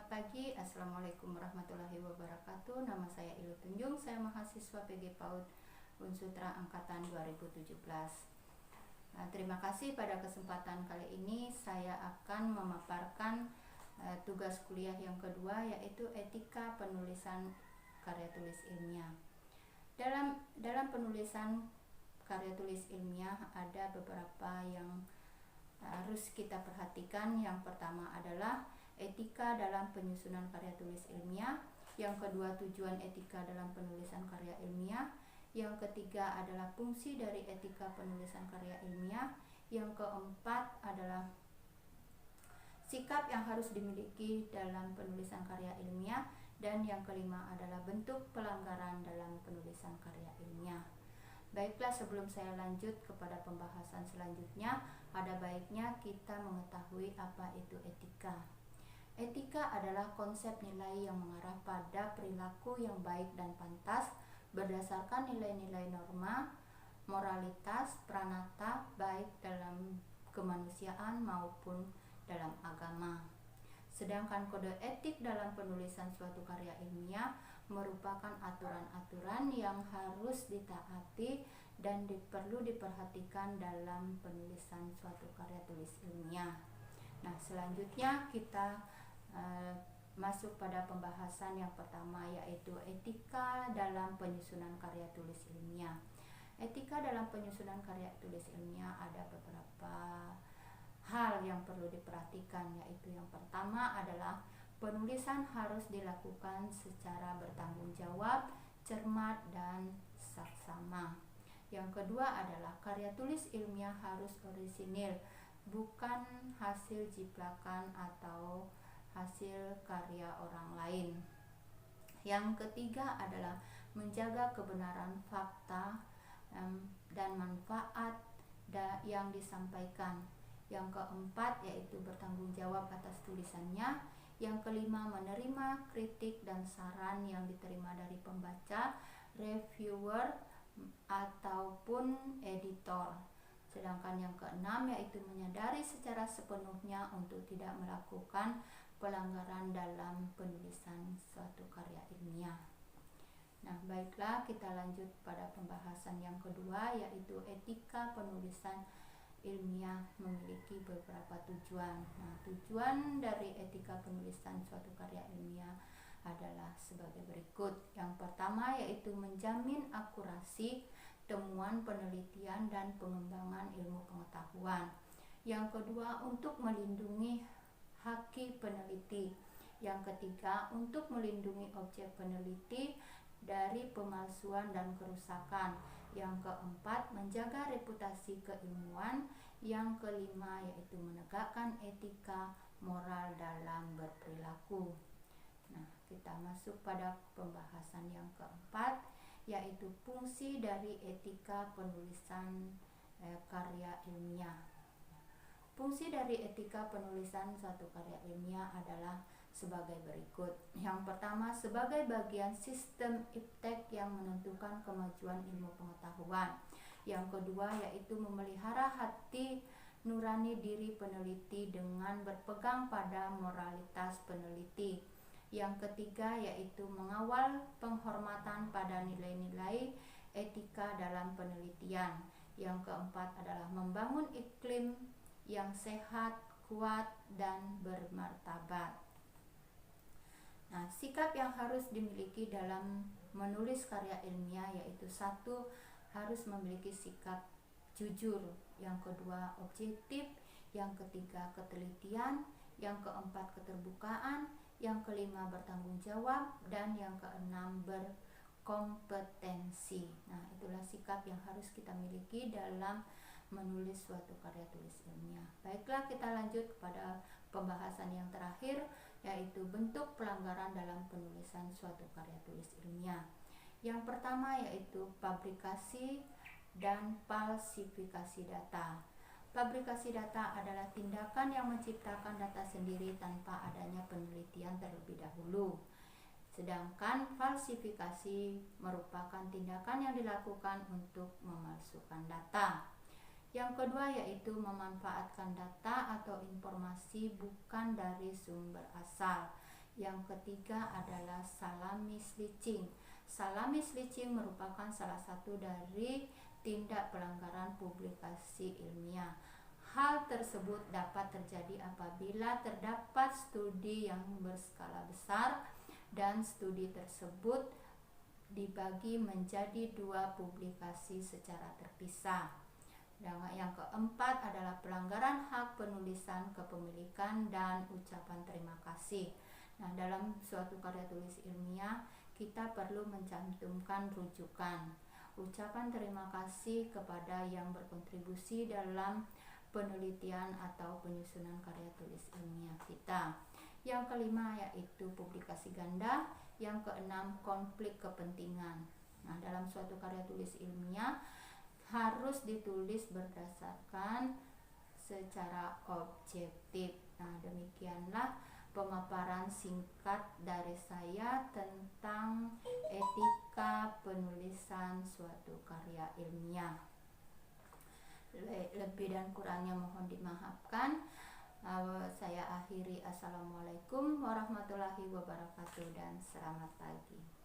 Selamat pagi, Assalamualaikum warahmatullahi wabarakatuh. Nama saya Ilu Tunjung, saya mahasiswa PG PAUD Unsutra Angkatan 2017. Terima kasih pada kesempatan kali ini saya akan memaparkan tugas kuliah yang kedua, yaitu etika penulisan karya tulis ilmiah. Dalam penulisan karya tulis ilmiah ada beberapa yang harus kita perhatikan. Yang pertama adalah etika dalam penyusunan karya tulis ilmiah. Yang kedua, tujuan etika dalam penulisan karya ilmiah. Yang ketiga adalah fungsi dari etika penulisan karya ilmiah. Yang keempat adalah sikap yang harus dimiliki dalam penulisan karya ilmiah. Dan yang kelima adalah bentuk pelanggaran dalam penulisan karya ilmiah. Baiklah, sebelum saya lanjut kepada pembahasan selanjutnya, ada baiknya kita mengetahui apa itu etika. Etika adalah konsep nilai yang mengarah pada perilaku yang baik dan pantas berdasarkan nilai-nilai norma, moralitas, pranata baik dalam kemanusiaan maupun dalam agama. Sedangkan kode etik dalam penulisan suatu karya ilmiah merupakan aturan-aturan yang harus ditaati dan perlu diperhatikan dalam penulisan suatu karya tulis ilmiah. Nah, selanjutnya kita masuk pada pembahasan yang pertama, yaitu etika dalam penyusunan karya tulis ilmiah. Etika dalam penyusunan karya tulis ilmiah ada beberapa hal yang perlu diperhatikan, yaitu yang pertama adalah penulisan harus dilakukan secara bertanggung jawab, cermat, dan saksama. Yang kedua adalah karya tulis ilmiah harus orisinil, bukan hasil jiplakan atau hasil karya orang lain. Yang ketiga adalah menjaga kebenaran fakta dan manfaat yang disampaikan. Yang keempat yaitu bertanggung jawab atas tulisannya. Yang kelima, menerima kritik dan saran yang diterima dari pembaca, reviewer, ataupun editor. Sedangkan yang keenam yaitu menyadari secara sepenuhnya untuk tidak melakukan pelanggaran dalam penulisan suatu karya ilmiah. Nah, baiklah, kita lanjut pada pembahasan yang kedua, yaitu etika penulisan ilmiah memiliki beberapa tujuan. Nah, tujuan dari etika penulisan suatu karya ilmiah adalah sebagai berikut. Yang pertama yaitu menjamin akurasi temuan penelitian dan pengembangan ilmu pengetahuan. Yang kedua, untuk melindungi haki peneliti. Yang ketiga, untuk melindungi objek peneliti dari pemalsuan dan kerusakan. Yang keempat, menjaga reputasi keilmuan. Yang kelima yaitu menegakkan etika moral dalam berperilaku. Nah, kita masuk pada pembahasan yang keempat, yaitu fungsi dari etika penulisan karya ilmiah. Fungsi dari etika penulisan suatu karya ilmiah adalah sebagai berikut. Yang pertama, sebagai bagian sistem iptek yang menentukan kemajuan ilmu pengetahuan. Yang kedua yaitu memelihara hati nurani diri peneliti dengan berpegang pada moralitas peneliti. Yang ketiga yaitu mengawal penghormatan pada nilai-nilai etika dalam penelitian. Yang keempat adalah membangun iklim yang sehat, kuat, dan bermartabat. Nah, sikap yang harus dimiliki dalam menulis karya ilmiah yaitu satu, harus memiliki sikap jujur. Yang kedua, objektif. Yang ketiga, ketelitian. Yang keempat, keterbukaan. Yang kelima, bertanggung jawab. Dan yang keenam, berkompetensi. Nah, itulah sikap yang harus kita miliki dalam menulis suatu karya tulis ilmiah. Baiklah, kita lanjut kepada pembahasan yang terakhir, yaitu bentuk pelanggaran dalam penulisan suatu karya tulis ilmiah. Yang pertama yaitu fabrikasi dan falsifikasi data. Fabrikasi data adalah tindakan yang menciptakan data sendiri tanpa adanya penelitian terlebih dahulu. Sedangkan falsifikasi merupakan tindakan yang dilakukan untuk memalsukan data. Yang kedua yaitu memanfaatkan data atau informasi bukan dari sumber asal. Yang ketiga adalah salami slicing. Salami slicing merupakan salah satu dari tindak pelanggaran publikasi ilmiah. Hal tersebut dapat terjadi apabila terdapat studi yang berskala besar dan studi tersebut dibagi menjadi 2 publikasi secara terpisah. Dan yang keempat adalah pelanggaran hak penulisan kepemilikan dan ucapan terima kasih. Nah, dalam suatu karya tulis ilmiah, kita perlu mencantumkan rujukan, ucapan terima kasih kepada yang berkontribusi dalam penelitian atau penyusunan karya tulis ilmiah kita. Yang kelima yaitu publikasi ganda. Yang keenam, konflik kepentingan. Nah, dalam suatu karya tulis ilmiah harus ditulis berdasarkan secara objektif. Nah, demikianlah pemaparan singkat dari saya tentang etika penulisan suatu karya ilmiah. Lebih dan kurangnya mohon dimaafkan. Saya akhiri. Assalamualaikum warahmatullahi wabarakatuh dan selamat pagi.